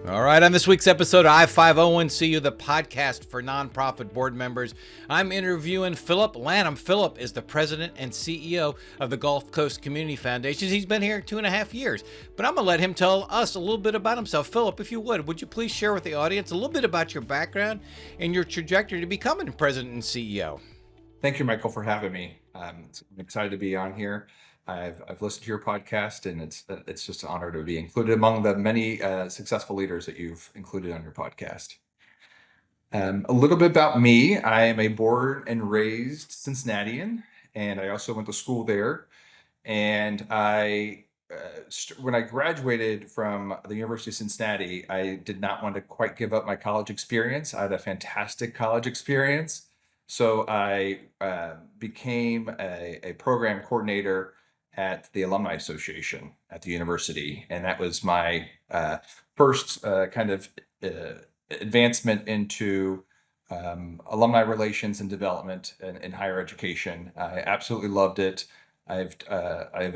All right, on this week's episode of I-501CU, the podcast for nonprofit board members, I'm interviewing Phillip Lanham. Phillip is the president and CEO of the Gulf Coast Community Foundation. He's been here 2.5 years, but I'm going to let him tell us a little bit about himself. Phillip, if you would you please share with the audience a little bit about your background and your trajectory to becoming president and CEO? Thank you, Michael, for having me. I'm excited to be on here. I've listened to your podcast, and it's just an honor to be included among the many successful leaders that you've included on your podcast. A little bit about me. I am a born and raised Cincinnatian, and I also went to school there. And when I graduated from the University of Cincinnati, I did not want to quite give up my college experience. I had a fantastic college experience. So I became a program coordinator at the Alumni Association at the university. And that was my first kind of advancement into alumni relations and development in higher education. I absolutely loved it. I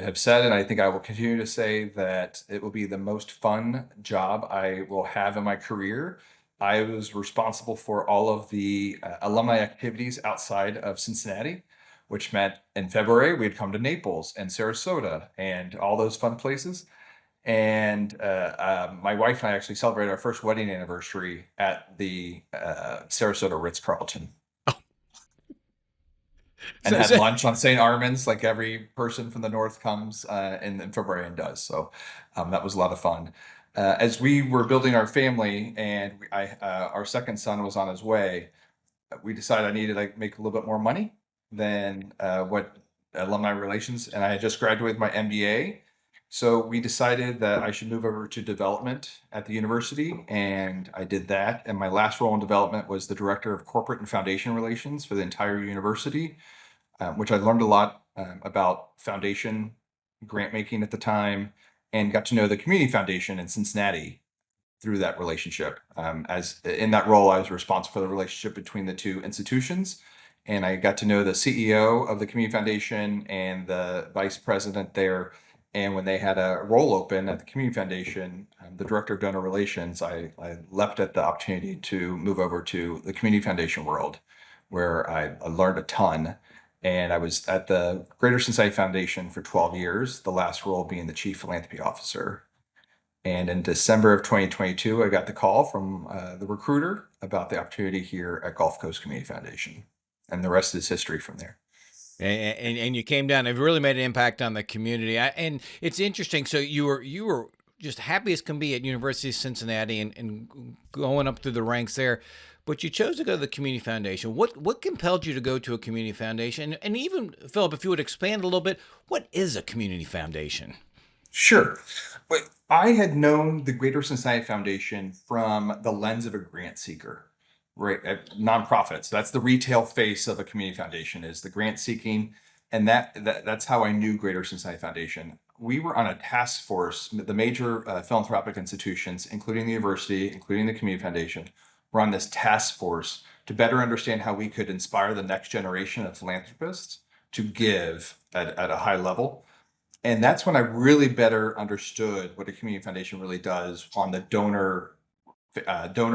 have said, and I think I will continue to say, that it will be the most fun job I will have in my career. I was responsible for all of the alumni activities outside of Cincinnati, which meant in February we'd come to Naples and Sarasota and all those fun places. And my wife and I actually celebrated our first wedding anniversary at the Sarasota Ritz-Carlton. And had lunch on St. Armand's, like every person from the north comes in February and does. So that was a lot of fun. As we were building our family and our second son was on his way, we decided I needed to make a little bit more money than what alumni relations, and I had just graduated my MBA. So we decided that I should move over to development at the university, and I did that. And my last role in development was the director of corporate and foundation relations for the entire university, which I learned a lot about foundation grant making at the time, and got to know the community foundation in Cincinnati through that relationship. As in that role, I was responsible for the relationship between the two institutions, and I got to know the CEO of the community foundation and the vice president there. And when they had a role open at the community foundation, the director of donor relations, I leapt at the opportunity to move over to the community foundation world, where I learned a ton. And I was at the Greater Cincinnati Foundation for 12 years, the last role being the chief philanthropy officer. And in December of 2022, I got the call from the recruiter about the opportunity here at Gulf Coast Community Foundation. And the rest is history from there. And you came down. It really made an impact on the community. And it's interesting. So you were just happy as can be at University of Cincinnati and going up through the ranks there. But you chose to go to the community foundation. What compelled you to go to a community foundation? And even, Phillip, if you would expand a little bit, what is a community foundation? Sure. But I had known the Greater Cincinnati Foundation from the lens of a grant seeker, right? Nonprofits. That's the retail face of a community foundation, is the grant seeking. And that's how I knew Greater Cincinnati Foundation. We were on a task force, the major philanthropic institutions, including the university, including the community foundation, were on this task force to better understand how we could inspire the next generation of philanthropists to give at a high level. And that's when I really better understood what a community foundation really does on the donor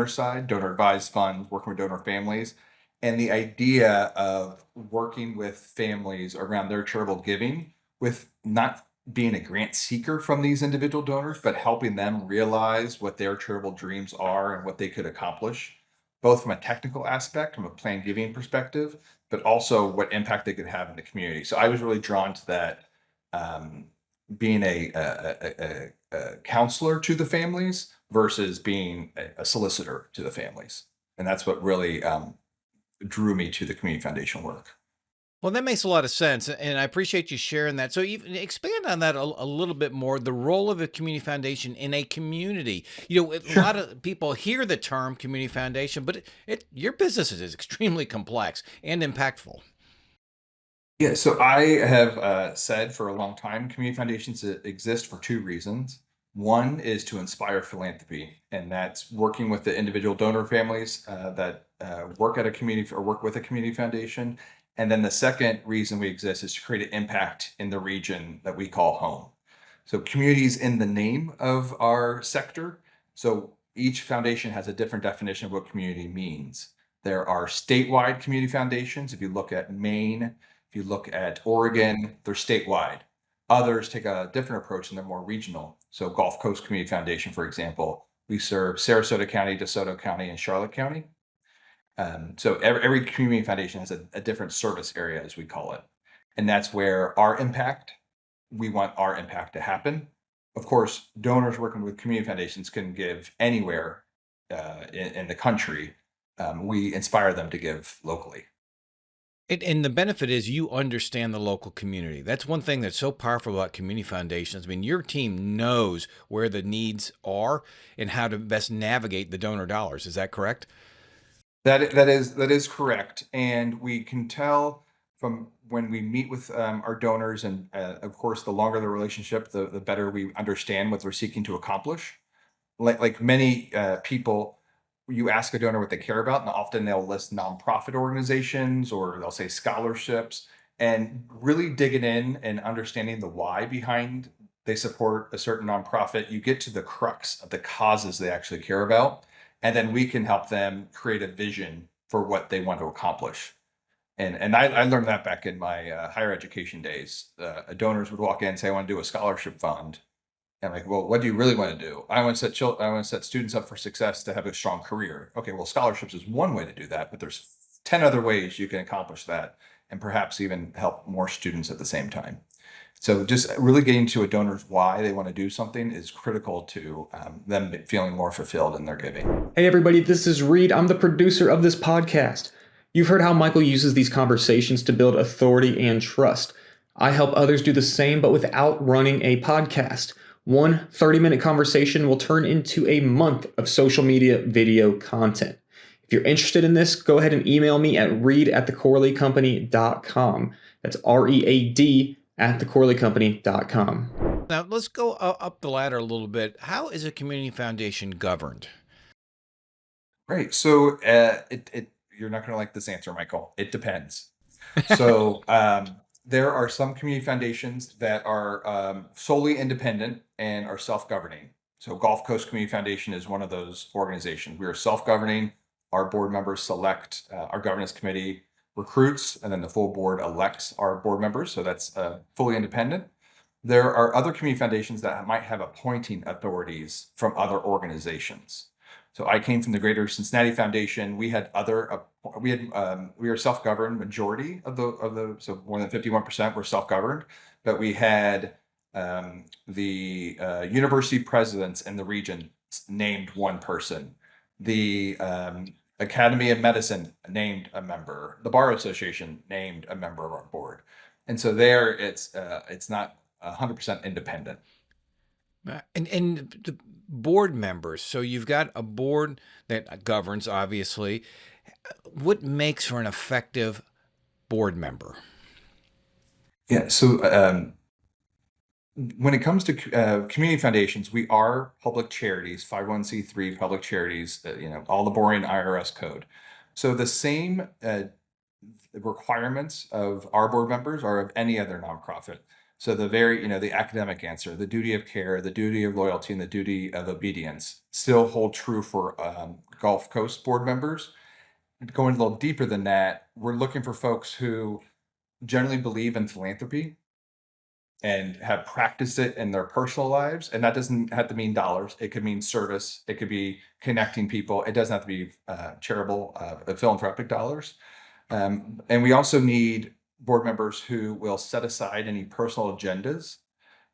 side, donor advised funds, working with donor families, and the idea of working with families around their charitable giving, with not being a grant seeker from these individual donors, but helping them realize what their charitable dreams are and what they could accomplish, both from a technical aspect, from a planned giving perspective, but also what impact they could have in the community. So I was really drawn to that, being a counselor to the families versus being a solicitor to the families. And that's what really drew me to the community foundation work. Well, that makes a lot of sense, and I appreciate you sharing that. So, even expand on that a little bit more. The role of a community foundation in a community. A Sure. lot of people hear the term community foundation, but your business is extremely complex and impactful. Yeah, so I have said for a long time, community foundations exist for two reasons. One is to inspire philanthropy, and that's working with the individual donor families that work at a community or work with a community foundation. And then the second reason we exist is to create an impact in the region that we call home. So communities in the name of our sector. So each foundation has a different definition of what community means. There are statewide community foundations. If you look at Maine, if you look at Oregon, they're statewide. Others take a different approach and they're more regional. So Gulf Coast Community Foundation, for example, we serve Sarasota County, DeSoto County, and Charlotte County. So every community foundation has a different service area, as we call it. And that's where we want our impact to happen. Of course, donors working with community foundations can give anywhere in the country. We inspire them to give locally. And the benefit is you understand the local community. That's one thing that's so powerful about community foundations. I mean, your team knows where the needs are and how to best navigate the donor dollars. Is that correct? That is correct, and we can tell from when we meet with our donors, and of course, the longer the relationship, the better we understand what they're seeking to accomplish. Like many people, you ask a donor what they care about, and often they'll list nonprofit organizations or they'll say scholarships, and really digging in and understanding the why behind they support a certain nonprofit, you get to the crux of the causes they actually care about, and then we can help them create a vision for what they want to accomplish. And I learned that back in my higher education days. Donors would walk in and say, "I want to do a scholarship fund." And I'm like, "Well, what do you really want to do?" I want to set students up for success to have a strong career." Okay, well, scholarships is one way to do that, but there's 10 other ways you can accomplish that, and perhaps even help more students at the same time. So just really getting to a donor's why they want to do something is critical to them feeling more fulfilled in their giving. Hey everybody, this is Reed. I'm the producer of this podcast. You've heard how Michael uses these conversations to build authority and trust. I help others do the same, but without running a podcast. One 30-minute conversation will turn into a month of social media video content. If you're interested in this, go ahead and email me at reed@thecorleycompany.com. That's READ@thecorleycompany.com. Now, let's go up the ladder a little bit. How is a community foundation governed? Right. So you're not going to like this answer, Michael. It depends. So there are some community foundations that are solely independent and are self-governing. So Gulf Coast Community Foundation is one of those organizations. We are self-governing. Our board members select our governance committee recruits, and then the full board elects our board members. So that's fully independent. There are other community foundations that might have appointing authorities from other organizations. So I came from the Greater Cincinnati Foundation. We had we were self-governed majority of so more than 51% were self-governed, but we had the university presidents in the region named one person. The Academy of Medicine named a member. The Bar Association named a member of our board. And so there it's not 100% independent. And the board members. So you've got a board that governs, obviously. What makes for an effective board member? Yeah. So when it comes to community foundations, we are public charities, 501c3 public charities, all the boring IRS code. So the same requirements of our board members are of any other nonprofit. So the academic answer, the duty of care, the duty of loyalty, and the duty of obedience still hold true for Gulf Coast board members. Going a little deeper than that, we're looking for folks who generally believe in philanthropy and have practiced it in their personal lives. And that doesn't have to mean dollars. It could mean service. It could be connecting people. It doesn't have to be charitable, philanthropic dollars. And we also need board members who will set aside any personal agendas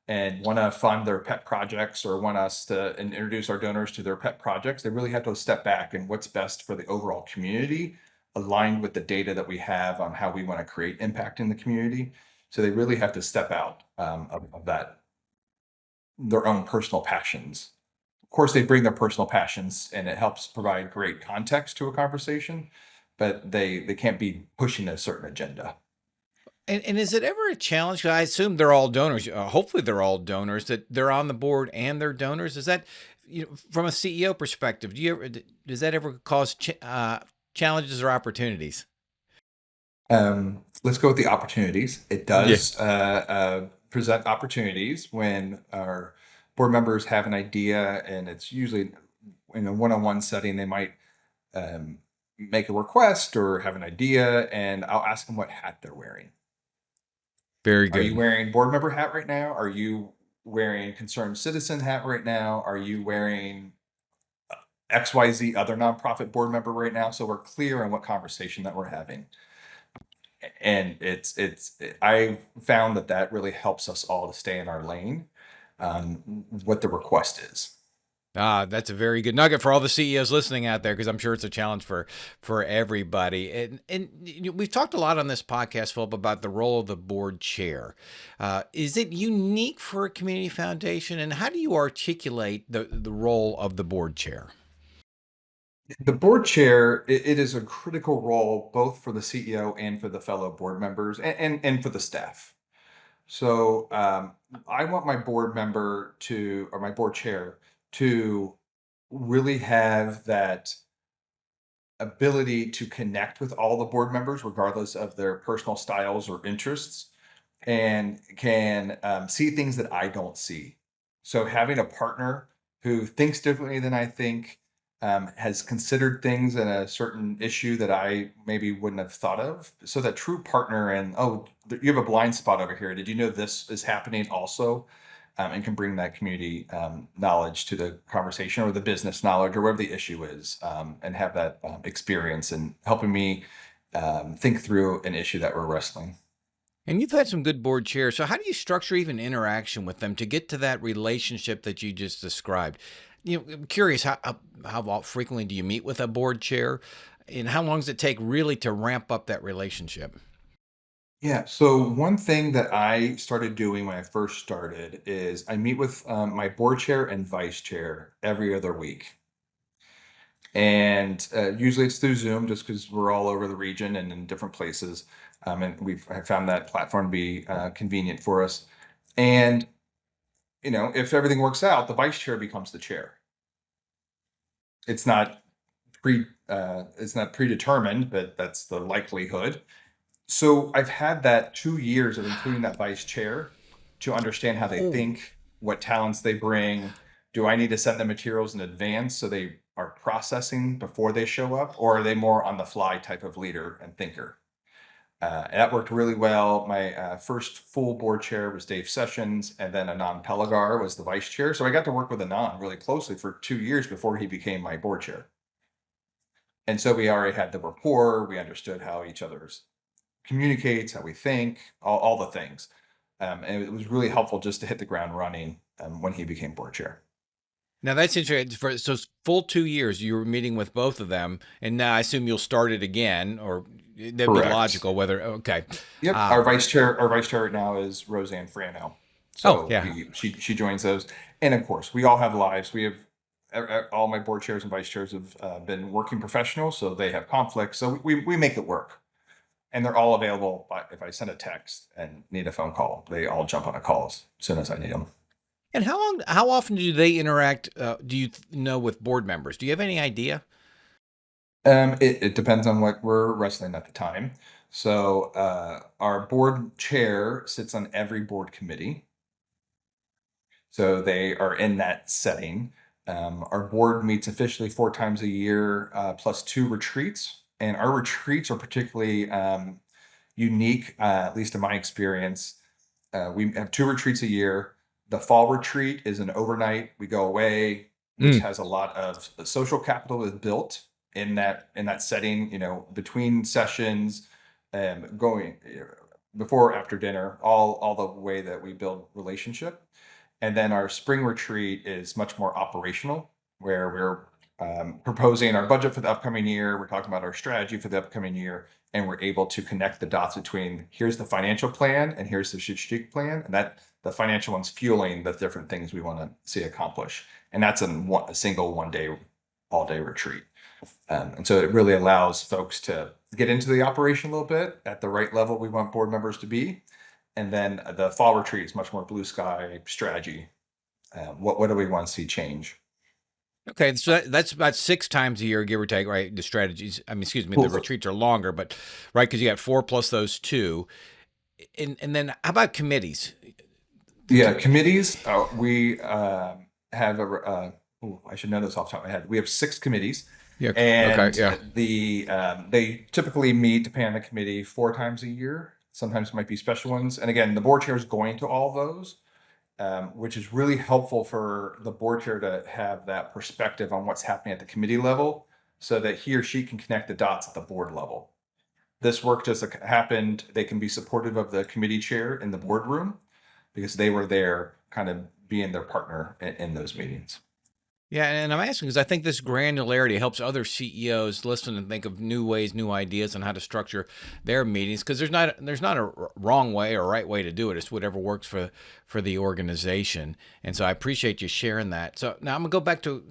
and want to fund their pet projects or want us to introduce our donors to their pet projects. They really have to step back and what's best for the overall community, aligned with the data that we have on how we want to create impact in the community. So they really have to step out of that, their own personal passions. Of course, they bring their personal passions and it helps provide great context to a conversation, but they can't be pushing a certain agenda. And is it ever a challenge? 'Cause I assume they're all donors. Hopefully, they're all donors. That they're on the board and they're donors. Is that, from a CEO perspective? Does that ever cause challenges or opportunities? Let's go with the opportunities. It does present opportunities when our board members have an idea, and it's usually in a one-on-one setting, they might make a request or have an idea, and I'll ask them what hat they're wearing. Very Are you good. wearing board member hat right now? Are you wearing concerned citizen hat right now? Are you wearing XYZ other nonprofit board member right now? So we're clear on what conversation that we're having. And I found that really helps us all to stay in our lane, what the request is. That's a very good nugget for all the CEOs listening out there, because I'm sure it's a challenge for everybody. And we've talked a lot on this podcast, Philip, about the role of the board chair. Is it unique for a community foundation, and how do you articulate the role of the board chair? The board chair, it is a critical role both for the CEO and for the fellow board members and for the staff. So I want my board member to, or my board chair, to really have that ability to connect with all the board members, regardless of their personal styles or interests, and can see things that I don't see. So having a partner who thinks differently than I think, has considered things in a certain issue that I maybe wouldn't have thought of. So that true partner, and oh, you have a blind spot over here. Did you know this is happening also? And can bring that community knowledge to the conversation, or the business knowledge, or whatever the issue is, and have that experience and helping me think through an issue that we're wrestling. And you've had some good board chairs. So how do you structure even interaction with them to get to that relationship that you just described? I'm curious, how frequently do you meet with a board chair, and how long does it take really to ramp up that relationship? Yeah. So one thing that I started doing when I first started is I meet with my board chair and vice chair every other week. And usually it's through Zoom, just because we're all over the region and in different places. And I found that platform to be convenient for us. And, if everything works out, the vice chair becomes the chair. It's not it's not predetermined, but that's the likelihood. So I've had that 2 years of including that vice chair to understand how they Oh, think, what talents they bring. Do I need to send them materials in advance so they are processing before they show up, or are they more on the fly type of leader and thinker? And that worked really well. My first full board chair was Dave Sessions, and then Anand Pelagar was the vice chair. So I got to work with Anand really closely for 2 years before he became my board chair. And so we already had the rapport. We understood how each other's communicates, how we think, all the things. And it was really helpful just to hit the ground running when he became board chair. now that's interesting. So it's full 2 years you were meeting with both of them, and now I assume you'll start it again, or that'd be Correct. logical. Whether okay, Yep. um, Our vice chair right now is Roseanne Frano. oh So yeah, she joins those. And of course, we all have lives. We have all my board chairs and vice chairs have been working professionals, so they have conflicts. So we make it work. And they're all available if I send a text and need a phone call. They all jump on a call as soon as I need them. and how often do they interact? Do you know with board members? Do you have any idea? It depends on what we're wrestling at the time. So our board chair sits on every board committee. So they are in that setting. Our board meets officially 4 times a year, plus 2 retreats. And our retreats are particularly unique, at least in my experience. We have 2 retreats a year. The fall retreat is an overnight. We go away, which Mm. has a lot of social capital is built in that setting. Between sessions, going before after dinner, all the way that we build relationship. And then our spring retreat is much more operational, where we're proposing our budget for the upcoming year. We're talking about our strategy for the upcoming year, and we're able to connect the dots between here's the financial plan and here's the strategic plan, and that the financial one's fueling the different things we want to see accomplish. And that's a single 1 day, all day retreat. And so it really allows folks to get into the operation a little bit at the right level we want board members to be. And then the fall retreat is much more blue sky strategy. What do we want to see change? Okay, so that's about 6 times a year, give or take, right? The strategies. I mean, excuse me, the Cool. retreats are longer, but right, because you got four plus those two, and then how about committees? Yeah, committees. We have I should know this off the top of my head. We have 6 committees, Yeah. Okay. and Yeah. they typically meet, depending on the committee, 4 times a year. Sometimes it might be special ones. And again, the board chair is going to all those, which is really helpful for the board chair to have that perspective on what's happening at the committee level, so that he or she can connect the dots at the board level. This work just happened. They can be supportive of the committee chair in the boardroom because they were there, kind of being their partner in those meetings. Yeah, and I'm asking because I think this granularity helps other CEOs listen and think of new ways, new ideas on how to structure their meetings. Because there's not a wrong way or right way to do it. It's whatever works for the organization. And so I appreciate you sharing that. So now I'm gonna go back to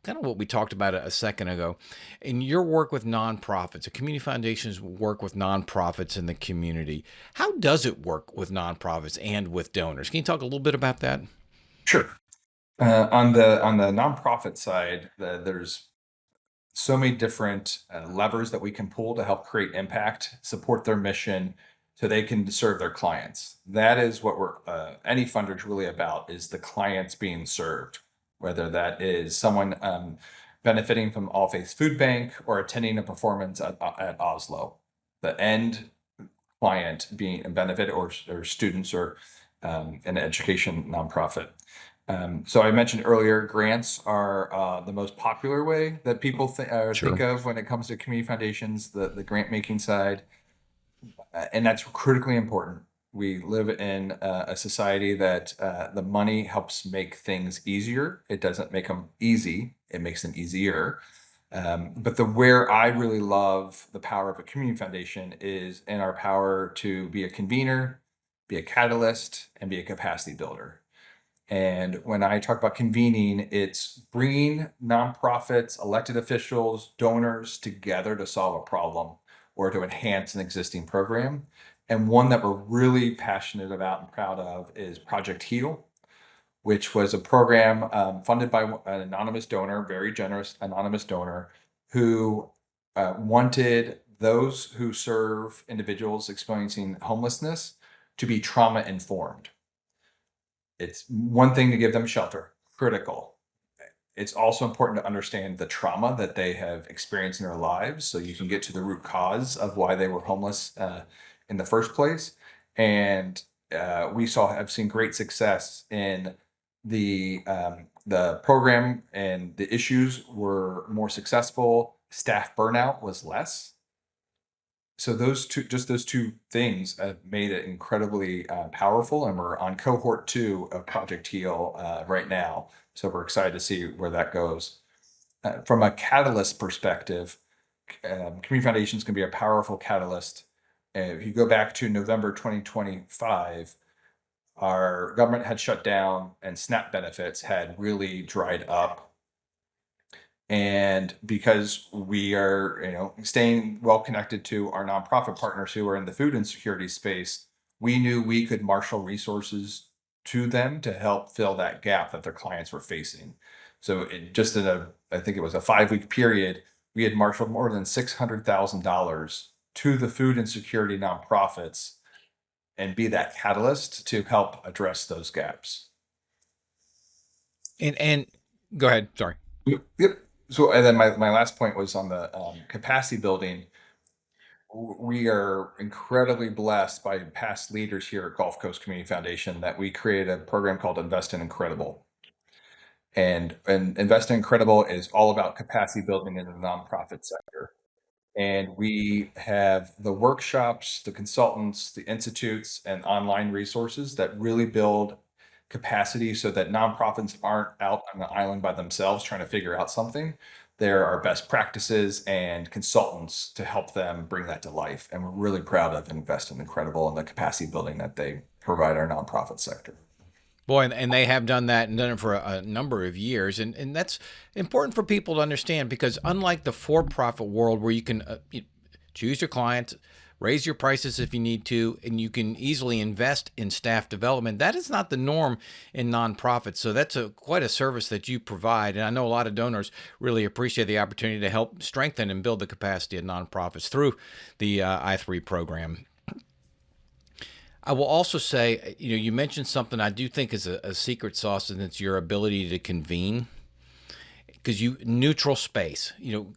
kind of what we talked about a second ago. In your work with nonprofits, the community foundations work with nonprofits in the community. How does it work with nonprofits and with donors? Can you talk a little bit about that? Sure. On the nonprofit side, there's so many different levers that we can pull to help create impact, support their mission, so they can serve their clients. That is what any funder is really about: is the clients being served, whether that is someone benefiting from All Faiths Food Bank or attending a performance at Oslo. The end client being a benefit, or students, or an education nonprofit. So I mentioned earlier, grants are the most popular way that people think of when it comes to community foundations, the grant making side. And that's critically important. We live in a society that the money helps make things easier. It doesn't make them easy, it makes them easier. But where I really love the power of a community foundation is in our power to be a convener, be a catalyst, and be a capacity builder. And when I talk about convening, it's bringing nonprofits, elected officials, donors together to solve a problem or to enhance an existing program. And one that we're really passionate about and proud of is Project Heal, which was a program funded by an anonymous donor, very generous anonymous donor, who wanted those who serve individuals experiencing homelessness to be trauma informed. It's one thing to give them shelter, critical. It's also important to understand the trauma that they have experienced in their lives, so you can get to the root cause of why they were homeless in the first place. And have seen great success in the program, and the issues were more successful. Staff burnout was less. So those two things have made it incredibly powerful, and we're on cohort 2 of Project Heal right now. So we're excited to see where that goes. From a catalyst perspective, community foundations can be a powerful catalyst. If you go back to November 2025, our government had shut down and SNAP benefits had really dried up. And because we are, staying well connected to our nonprofit partners who are in the food insecurity space, we knew we could marshal resources to them to help fill that gap that their clients were facing. So I think it was a 5-week period, we had marshaled more than $600,000 to the food insecurity nonprofits and be that catalyst to help address those gaps. And go ahead. Sorry. Yep. So, and then my last point was on the capacity building. We are incredibly blessed by past leaders here at Gulf Coast Community Foundation that we created a program called Invest in Incredible. And Invest in Incredible is all about capacity building in the nonprofit sector. And we have the workshops, the consultants, the institutes, and online resources that really build capacity so that nonprofits aren't out on the island by themselves trying to figure out something. There are best practices and consultants to help them bring that to life. And we're really proud of Invest in Incredible and the capacity building that they provide our nonprofit sector. Boy, and they have done that and done it for a number of years. And that's important for people to understand, because unlike the for-profit world where you can choose your clients, raise your prices if you need to, and you can easily invest in staff development, that is not the norm in nonprofits. So that's quite a service that you provide. And I know a lot of donors really appreciate the opportunity to help strengthen and build the capacity of nonprofits through the I3 program. I will also say, you mentioned something I do think is a secret sauce, and it's your ability to convene. because you neutral space,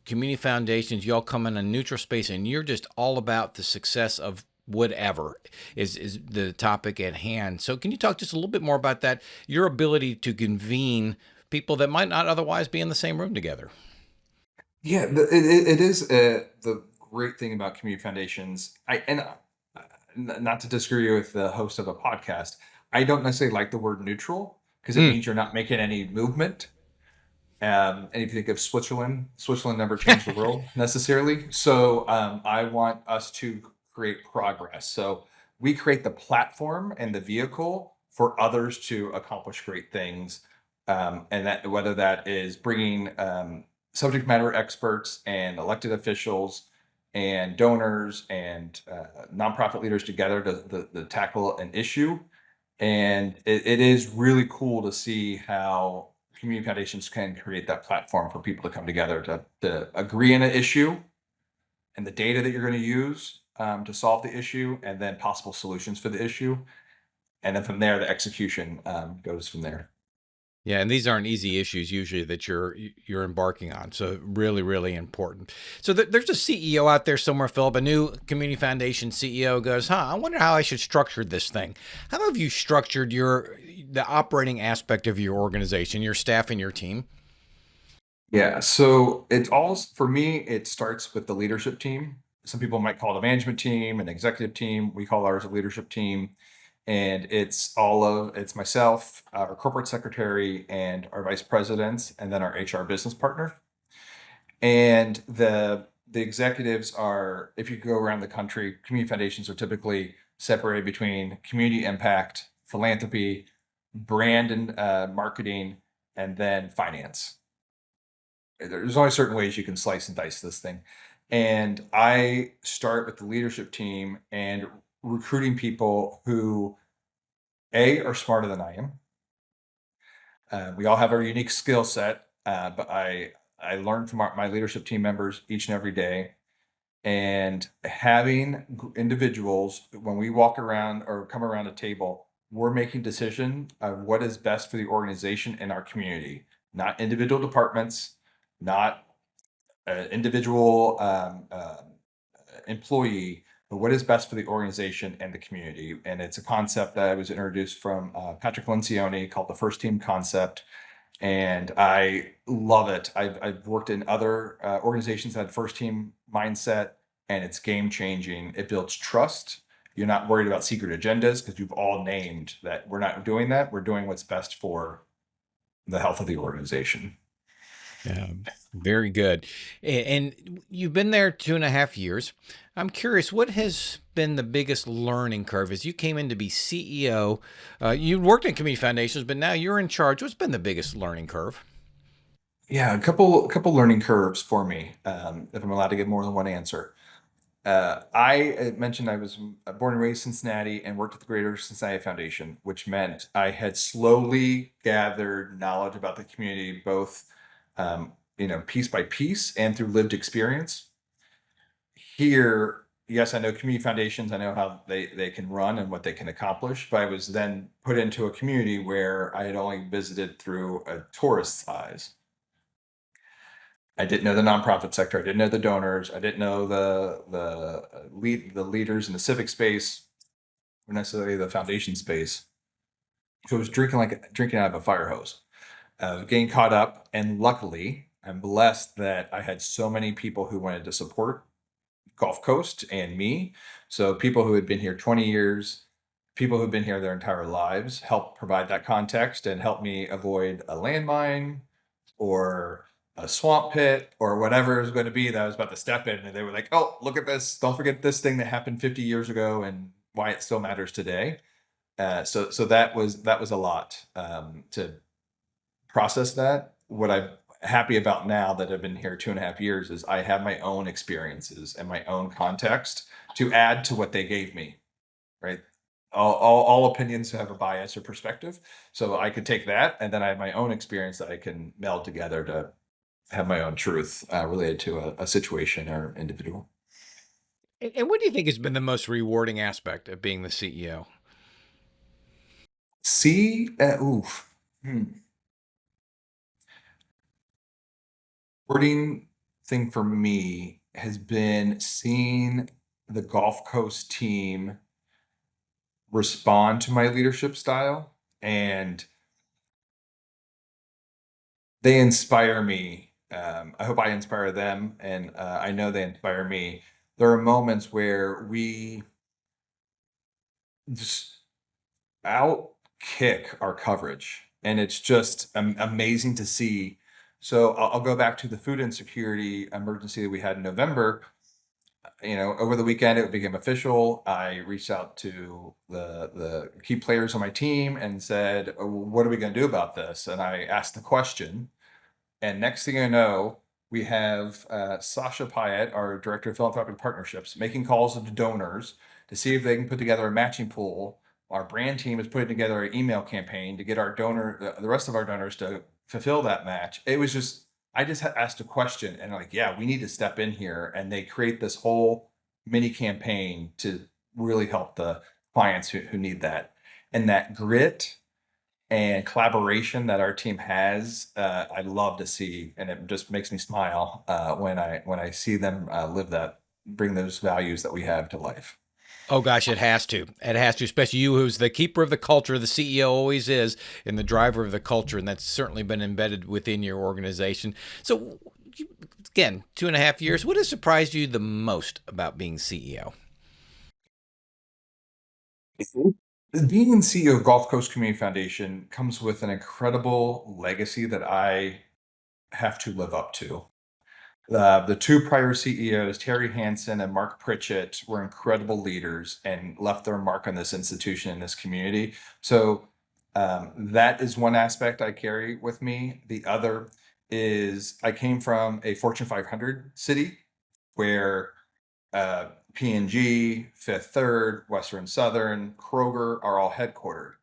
community foundations, y'all come in a neutral space and you're just all about the success of whatever is the topic at hand. So can you talk just a little bit more about that, your ability to convene people that might not otherwise be in the same room together? Yeah, it is the great thing about community foundations. Not to disagree with the host of a podcast, I don't necessarily like the word neutral because it means you're not making any movement. And if you think of Switzerland, Switzerland never changed the world necessarily. So I want us to create progress. So we create the platform and the vehicle for others to accomplish great things. And that whether that is bringing subject matter experts and elected officials and donors and nonprofit leaders together to tackle an issue. And it is really cool to see how community foundations can create that platform for people to come together to agree on an issue and the data that you're going to use to solve the issue, and then possible solutions for the issue. And then from there, the execution goes from there. Yeah, and these aren't easy issues usually that you're embarking on. So really, really important. So there's a CEO out there somewhere, Philip, a new community foundation CEO goes, I wonder how I should structure this thing. How have you structured the operating aspect of your organization, your staff and your team? Yeah, so it's all for me, it starts with the leadership team. Some people might call it a management team, an executive team. We call ours a leadership team. And it's myself, our corporate secretary, and our vice presidents, and then our HR business partner. And the executives are, if you go around the country, community foundations are typically separated between community impact, philanthropy, brand and marketing, and then finance. There's only certain ways you can slice and dice this thing. And I start with the leadership team and recruiting people who are smarter than I am. We all have our unique skill set, but I learn from my leadership team members each and every day. And having individuals, when we walk around or come around a table, we're making decision of what is best for the organization and our community, not individual departments, not individual employee, but what is best for the organization and the community. And it's a concept that was introduced from Patrick Lencioni called the first team concept. And I love it. I've worked in other organizations that had first team mindset, and it's game changing. It builds trust. You're not worried about secret agendas because you've all named that we're not doing that. We're doing what's best for the health of the organization. Yeah, very good. And you've been there 2.5 years. I'm curious, what has been the biggest learning curve as you came in to be CEO? You worked in community foundations, but now you're in charge. What's been the biggest learning curve? Yeah, a couple learning curves for me, if I'm allowed to give more than one answer. I mentioned I was born and raised in Cincinnati and worked at the Greater Cincinnati Foundation, which meant I had slowly gathered knowledge about the community, both piece by piece and through lived experience. Here, yes, I know community foundations. I know how they can run and what they can accomplish, but I was then put into a community where I had only visited through a tourist's eyes. I didn't know the nonprofit sector. I didn't know the donors. I didn't know the leaders in the civic space, or necessarily the foundation space. So I was drinking out of a fire hose, getting caught up. And luckily, I'm blessed that I had so many people who wanted to support Gulf Coast and me. So people who had been here 20 years, people who've been here their entire lives, helped provide that context and help me avoid a landmine or a swamp pit or whatever it was going to be that I was about to step in. And they were like, oh, look at this. Don't forget this thing that happened 50 years ago and why it still matters today. So that was a lot to process that. What I'm happy about now that I've been here 2.5 years is I have my own experiences and my own context to add to what they gave me, right? All opinions have a bias or perspective. So I could take that and then I have my own experience that I can meld together to have my own truth related to a situation or individual. And what do you think has been the most rewarding aspect of being the CEO? See, oof. Hmm. rewarding thing for me has been seeing the Gulf Coast team respond to my leadership style, and they inspire me. I hope I inspire them, and I know they inspire me. There are moments where we just out kick our coverage, and it's just amazing to see. So I'll go back to the food insecurity emergency that we had in November. Over the weekend it became official. I reached out to the key players on my team and said, "Oh, what are we going to do about this?" And I asked the question, and next thing I know, we have Sasha Pyatt, our director of philanthropic partnerships, making calls to donors to see if they can put together a matching pool. Our brand team is putting together an email campaign to get the rest of our donors to fulfill that match. It was just, I just asked a question, and like, yeah, we need to step in here. And they create this whole mini campaign to really help the clients who need that. And that grit and collaboration that our team has, I love to see, and it just makes me smile when I see them bring those values that we have to life. Oh gosh, it has to. It has to, especially you, who's the keeper of the culture. The CEO always is, and the driver of the culture, and that's certainly been embedded within your organization. So, again, 2.5 years. What has surprised you the most about being CEO? Being CEO of Gulf Coast Community Foundation comes with an incredible legacy that I have to live up to. The two prior CEOs, Terry Hansen and Mark Pritchett, were incredible leaders and left their mark on this institution and this community. So that is one aspect I carry with me. The other is I came from a Fortune 500 city where P&G, Fifth Third, Western Southern, Kroger are all headquartered.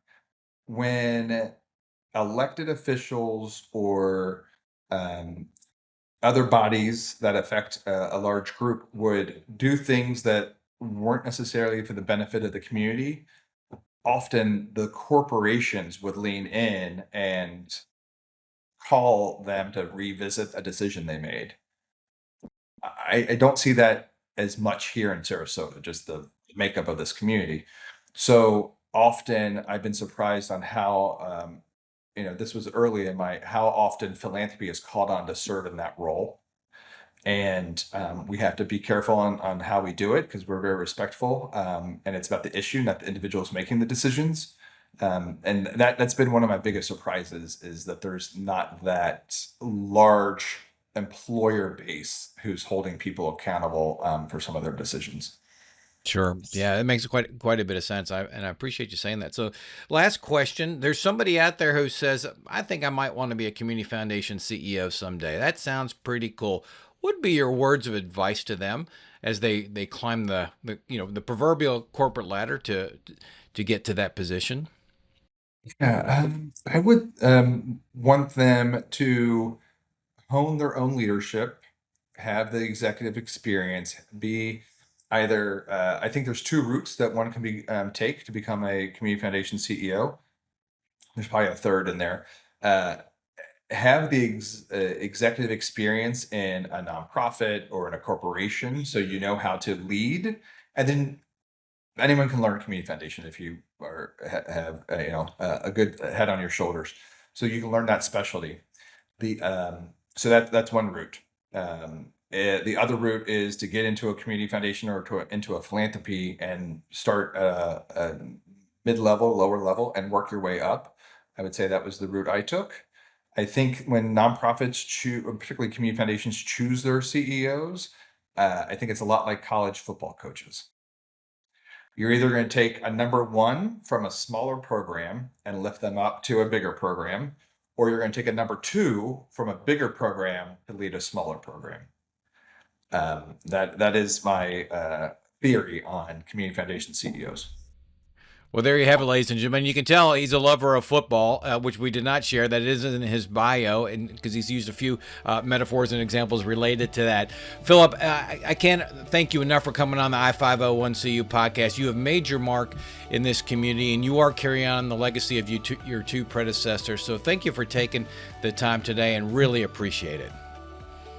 When elected officials or other bodies that affect a large group would do things that weren't necessarily for the benefit of the community, often the corporations would lean in and call them to revisit a decision they made. I don't see that as much here in Sarasota, just the makeup of this community. So often I've been surprised on how, this was early in how often philanthropy is called on to serve in that role. And we have to be careful on how we do it because we're very respectful. And it's about the issue, not the individuals making the decisions. And that's been one of my biggest surprises, is that there's not that large employer base who's holding people accountable for some of their decisions. Sure. Yeah, it makes quite a bit of sense. And I appreciate you saying that. So, last question. There's somebody out there who says, I think I might want to be a community foundation CEO someday. That sounds pretty cool. What would be your words of advice to them as they climb the proverbial corporate ladder to get to that position? Yeah, I would want them to hone their own leadership, have the executive experience, be either, I think there's two routes that one can take to become a community foundation CEO. There's probably a third in there. Have the executive experience in a nonprofit or in a corporation, so you know how to lead, and then anyone can learn community foundation if you have a good head on your shoulders, so you can learn that specialty. So that's one route. The other route is to get into a community foundation or into a philanthropy and start a mid-level, lower level, and work your way up. I would say that was the route I took. I think when nonprofits choose, particularly community foundations, choose their CEOs, I think it's a lot like college football coaches. You're either going to take a number one from a smaller program and lift them up to a bigger program, or you're going to take a number two from a bigger program to lead a smaller program. That is my theory on community foundation CEOs. Well, there you have it, ladies and gentlemen. You can tell he's a lover of football, which we did not share. That isn't in his bio, and because he's used a few metaphors and examples related to that. Phillip, I can't thank you enough for coming on the I-501CU podcast. You have made your mark in this community, and you are carrying on the legacy of your two predecessors. So thank you for taking the time today, and really appreciate it.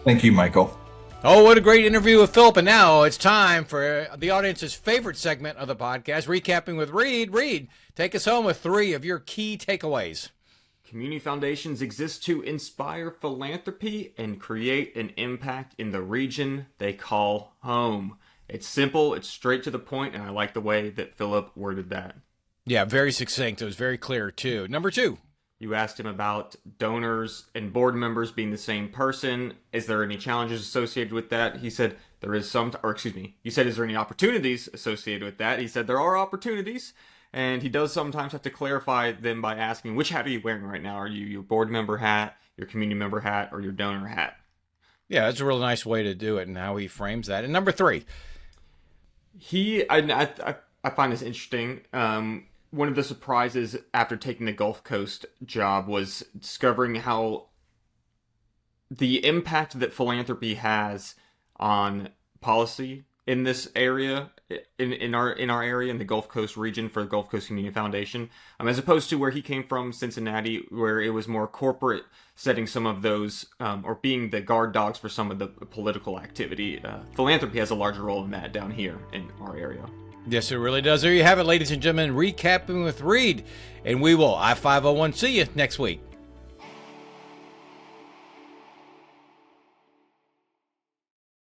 Thank you, Michael. Oh, what a great interview with Phillip. And now it's time for the audience's favorite segment of the podcast, Recapping with Reed. Reed, take us home with 3 of your key takeaways. Community foundations exist to inspire philanthropy and create an impact in the region they call home. It's simple, it's straight to the point, and I like the way that Phillip worded that. Yeah, very succinct. It was very clear, too. Number 2. You asked him about donors and board members being the same person. Is there any challenges associated with that? He said there is some, or excuse me, you said, is there any opportunities associated with that? He said there are opportunities, and he does sometimes have to clarify them by asking, which hat are you wearing right now? Are you your board member hat, your community member hat, or your donor hat? Yeah, that's a real nice way to do it and how he frames that. And number 3. I find this interesting. One of the surprises after taking the Gulf Coast job was discovering how the impact that philanthropy has on policy in this area, in our area, in the Gulf Coast region for the Gulf Coast Community Foundation, as opposed to where he came from, Cincinnati, where it was more corporate, setting some of those, or being the guard dogs for some of the political activity. Philanthropy has a larger role in that down here in our area. Yes, it really does. There you have it, ladies and gentlemen, Recapping with Reed. And we will, I-501, see you next week.